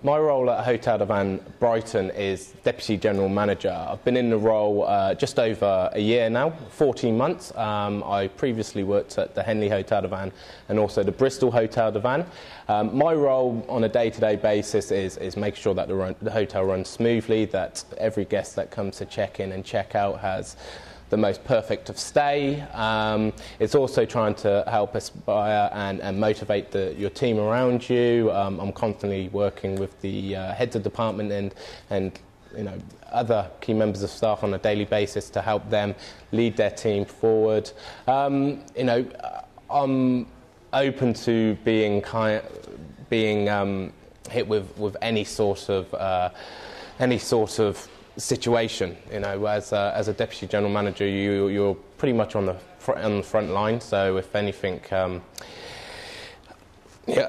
My role at Hotel de Van Brighton is Deputy General Manager. I've been in the role just over a year now, 14 months. I previously worked at the Henley Hotel de Van and also the Bristol Hotel de Van. My role on a day-to-day basis is making sure that the hotel runs smoothly, that every guest that comes to check in and check out has the most perfect of stay. It's also trying to help aspire and motivate your team around you. I'm constantly working with the heads of department and other key members of staff on a daily basis to help them lead their team forward. I'm open to being hit with any sort of situation. As a deputy general manager, you're pretty much on the front line. So if anything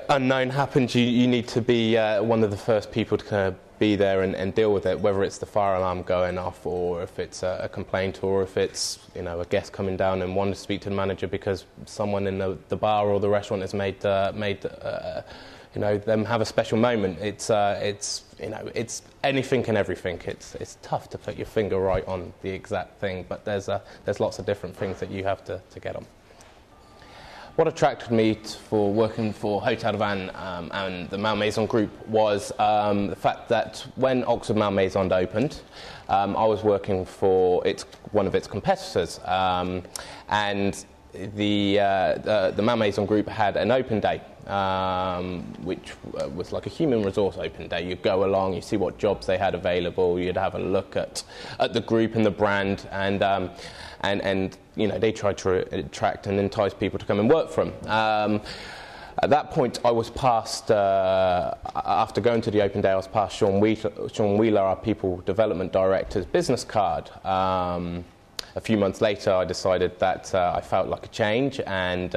unknown happens, you need to be one of the first people to kind of be there and deal with it. Whether it's the fire alarm going off, or if it's a complaint, or if it's a guest coming down and wanting to speak to the manager because someone in the bar or the restaurant has made them have a special moment. It's anything and everything. It's tough to put your finger right on the exact thing, but there's lots of different things that you have to get on. What attracted me for working for Hotel de Van and the Malmaison Group was the fact that when Oxford Malmaison opened, I was working for one of its competitors, and the Malmaison Group had an open day, which was like a human resource open day. You'd go along, you see what jobs they had available, you'd have a look at the group and the brand, and they tried to attract and entice people to come and work for them. At that point, I was passed, after going to the open day, I was passed Sean Wheeler, our People Development Director's business card. A few months later, I decided that I felt like a change, and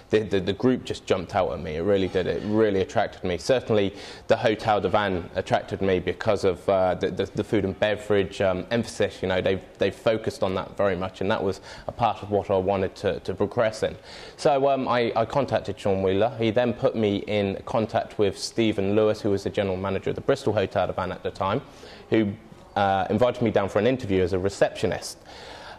the group just jumped out at me. It really did. It really attracted me. Certainly, the Hotel de Van attracted me because of the food and beverage emphasis. They've focused on that very much, and that was a part of what I wanted to progress in. So I contacted Sean Wheeler. He then put me in contact with Stephen Lewis, who was the general manager of the Bristol Hotel de Van at the time, who invited me down for an interview as a receptionist.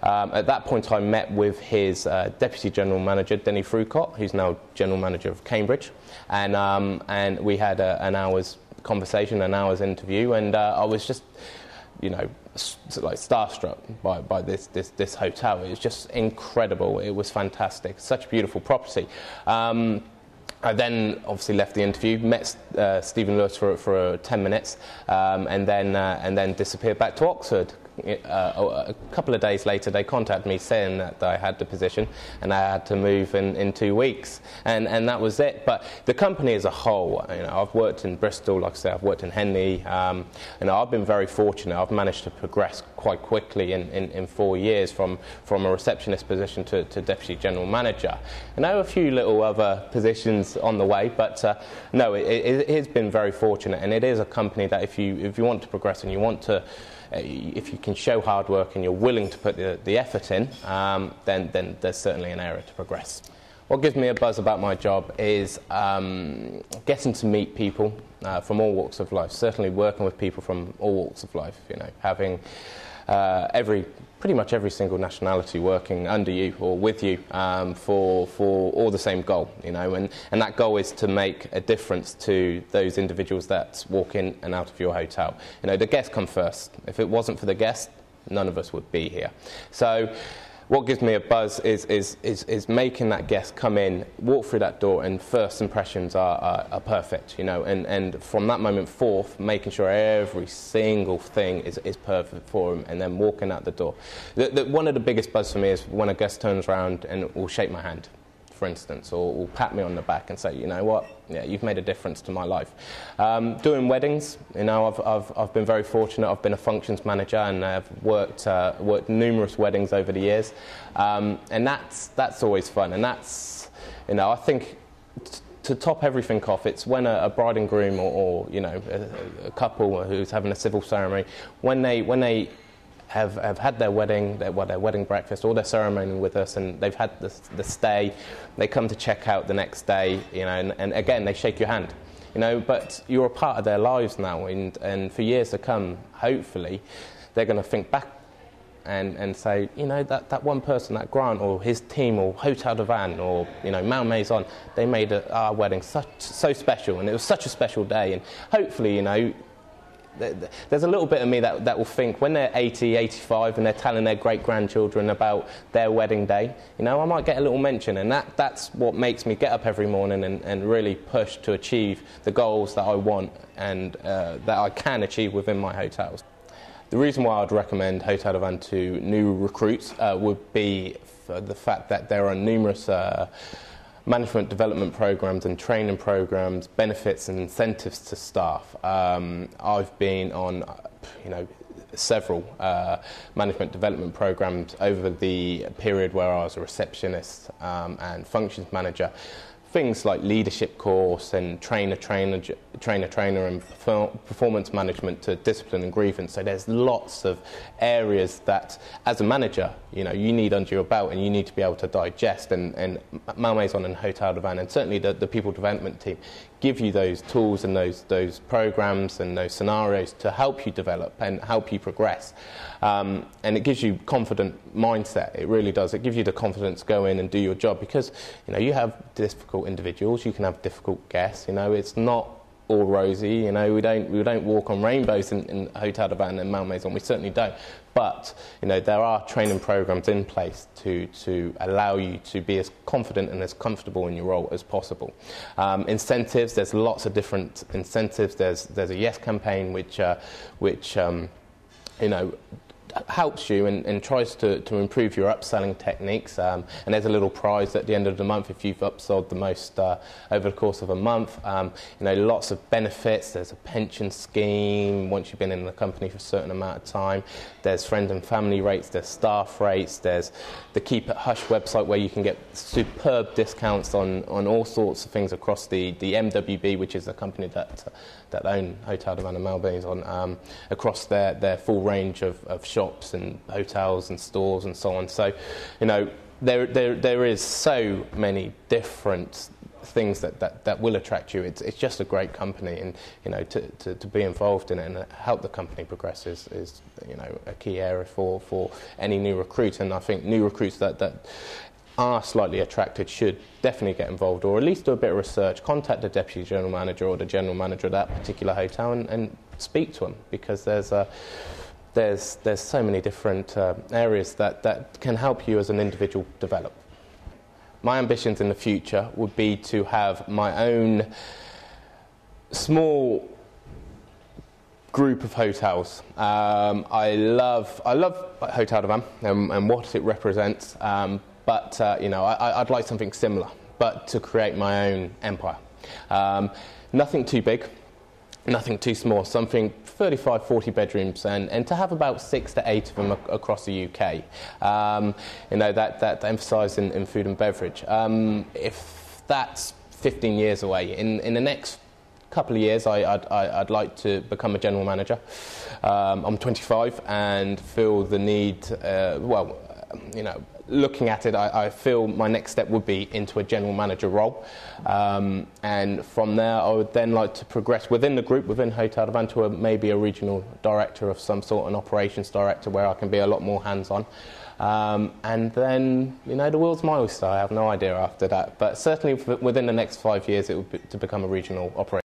At that point, I met with his Deputy General Manager, Denny Frucott, who's now General Manager of Cambridge, and we had an hour's conversation, an hour's interview, and I was just, like starstruck by this hotel. It was just incredible. It was fantastic. Such a beautiful property. I then obviously left the interview, met Stephen Lewis for 10 minutes, and then disappeared back to Oxford. A couple of days later, they contacted me saying that I had the position and I had to move in 2 weeks, and that was it. But the company as a whole, I've worked in Bristol, like I say, I've worked in Henley, I've been very fortunate. I've managed to progress quite quickly in 4 years from a receptionist position to Deputy General Manager. And there are a few little other positions on the way, but no, it has been very fortunate, and it is a company that if you want to progress and you want to, if you can show hard work and you're willing to put the effort in, then there's certainly an area to progress. What gives me a buzz about my job is getting to meet people from all walks of life, certainly working with people from all walks of life, having pretty much every single nationality working under you or with you for all the same goal, and that goal is to make a difference to those individuals that walk in and out of your hotel. The guests come first. If it wasn't for the guests, none of us would be here. So what gives me a buzz is making that guest come in, walk through that door, and first impressions are perfect, and from that moment forth, making sure every single thing is perfect for them, and then walking out the door. One of the biggest buzz for me is when a guest turns around and will shake my hand, for instance, or will pat me on the back and say, you've made a difference to my life. Doing weddings, I've been very fortunate. I've been a functions manager, and I've worked numerous weddings over the years, and that's always fun. And that's, I think, to top everything off, it's when a bride and groom or a couple who's having a civil ceremony, when they have had their wedding, their wedding breakfast, or their ceremony with us, and they've had the stay. They come to check out the next day, and again they shake your hand. but you're a part of their lives now, and for years to come, hopefully, they're going to think back and say, that one person, that Grant or his team or Hotel de Van or, Mal Maison, they made our wedding so special, and it was such a special day. And hopefully, there's a little bit of me that will think when they're 80, 85 and they're telling their great-grandchildren about their wedding day, I might get a little mention, and that's what makes me get up every morning and really push to achieve the goals that I want and that I can achieve within my hotels. The reason why I'd recommend Hotel de Van to new recruits would be for the fact that there are numerous management development programs and training programs, benefits and incentives to staff. I've been on, several management development programs over the period where I was a receptionist and functions manager. Things like leadership course and trainer and performance management to discipline and grievance. So there's lots of areas that, as a manager, you need under your belt and you need to be able to digest. And Mal Maison and Hotel de Van, and certainly the people development team, give you those tools and those programs and those scenarios to help you develop and help you progress. And it gives you confident mindset. It really does. It gives you the confidence to go in and do your job, because you have difficult individuals, you can have difficult guests. It's not all rosy. We don't walk on rainbows in Hotel de Van and Mal Maison. We certainly don't. But there are training programs in place to allow you to be as confident and as comfortable in your role as possible. Incentives. There's lots of different incentives. There's a Yes campaign which helps you and tries to improve your upselling techniques, and there's a little prize at the end of the month if you've upsold the most over the course of a month. Lots of benefits. There's a pension scheme once you've been in the company for a certain amount of time. There's friend and family rates, there's staff rates, there's the Keep It Hush website where you can get superb discounts on all sorts of things across the MWB, which is the company that own Hotel de Van and Mal Maison, across their full range of shops and hotels and stores and so on. So, there is so many different things that will attract you. It's just a great company, and to be involved in it and help the company progress is a key area for any new recruit. And I think new recruits that are slightly attracted should definitely get involved, or at least do a bit of research, contact the deputy general manager or the general manager of that particular hotel and speak to them, because there's so many different areas that can help you as an individual develop. My ambitions in the future would be to have my own small group of hotels. I love Hotel de Van and what it represents, but I'd like something similar, but to create my own empire. Nothing too big, nothing too small, something 35, 40 bedrooms, and to have about 6 to 8 of them across the UK. That emphasised in food and beverage. If that's 15 years away, in the next couple of years, I'd like to become a general manager. I'm 25 and feel the need, looking at it, I feel my next step would be into a general manager role. And from there, I would then like to progress within the group, within Hotel de Van, to maybe a regional director of some sort, an operations director, where I can be a lot more hands-on. And then, the wheel's my oyster. I have no idea after that. But certainly within the next 5 years, it would be to become a regional operator.